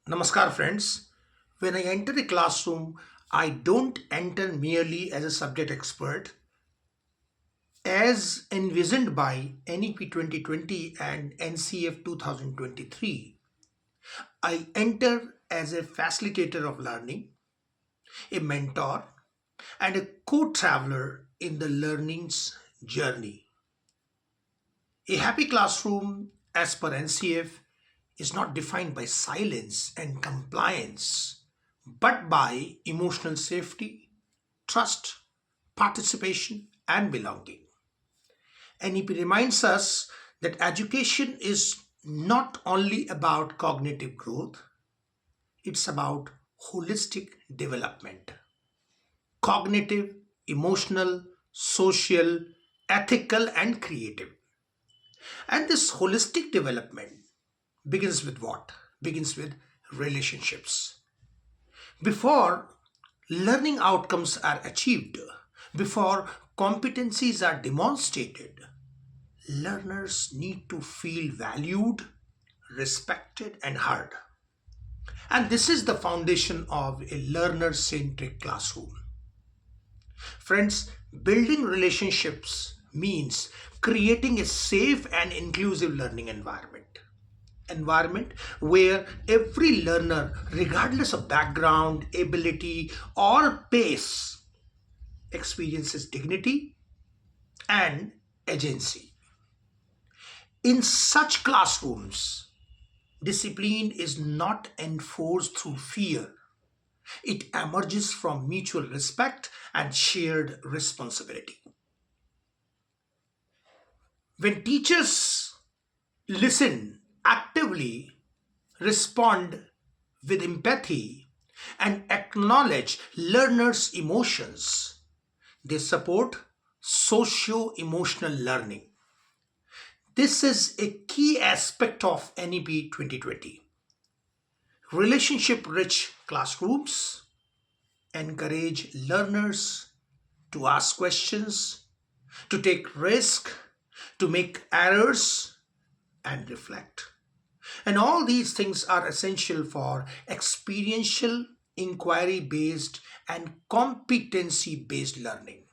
Namaskar, friends. When I enter a classroom, I don't enter merely as a subject expert. As envisioned by NEP 2020 and NCF 2023, I enter as a facilitator of learning, a mentor, and a co traveler in the learning's journey. A happy classroom, as per NCF, is not defined by silence and compliance, but by emotional safety, trust, participation, and belonging. NEP reminds us that education is not only about cognitive growth, it's about holistic development. Cognitive, emotional, social, ethical, and creative. And this holistic development begins with what? Begins with relationships. Before learning outcomes are achieved, before competencies are demonstrated, learners need to feel valued, respected, and heard. And this is the foundation of a learner centric classroom. Friends, building relationships means creating a safe and inclusive learning environment where every learner, regardless of background, ability, or pace, experiences dignity and agency. In such classrooms, discipline is not enforced through fear. It emerges from mutual respect and shared responsibility. When teachers listen actively, respond with empathy, and acknowledge learners' emotions, they support socio emotional learning. This is a key aspect of NEP 2020. Relationship rich classrooms encourage learners to ask questions, to take risk, to make errors, and reflect. And all these things are essential for experiential, inquiry based, and competency based learning.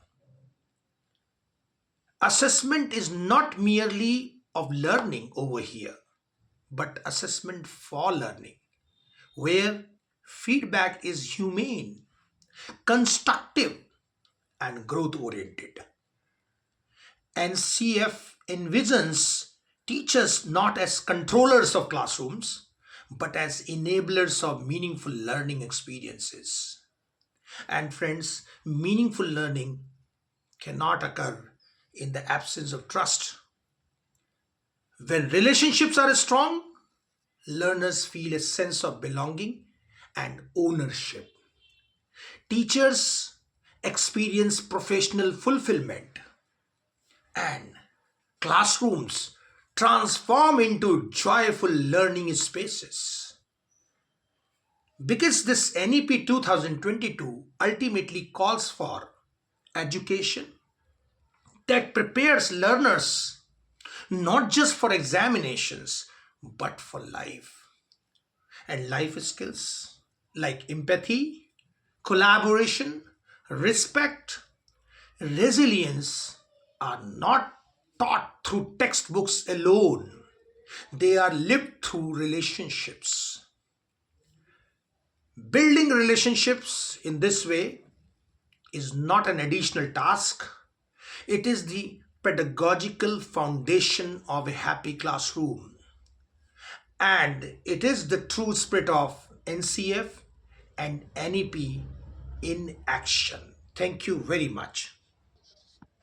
Assessment is not merely of learning over here, but assessment for learning, where feedback is humane, constructive, and growth oriented. NCF envisions teachers not as controllers of classrooms, but as enablers of meaningful learning experiences. And friends, meaningful learning cannot occur in the absence of trust. When relationships are strong, learners feel a sense of belonging and ownership. Teachers experience professional fulfillment, and classrooms transform into joyful learning spaces. Because this NEP 2022 ultimately calls for education that prepares learners not just for examinations but for life. And life skills like empathy, collaboration, respect, resilience are not taught through textbooks alone. They are lived through relationships. Building relationships in this way is not an additional task, it is the pedagogical foundation of a happy classroom. And it is the true spirit of NCF and NEP in action. Thank you very much.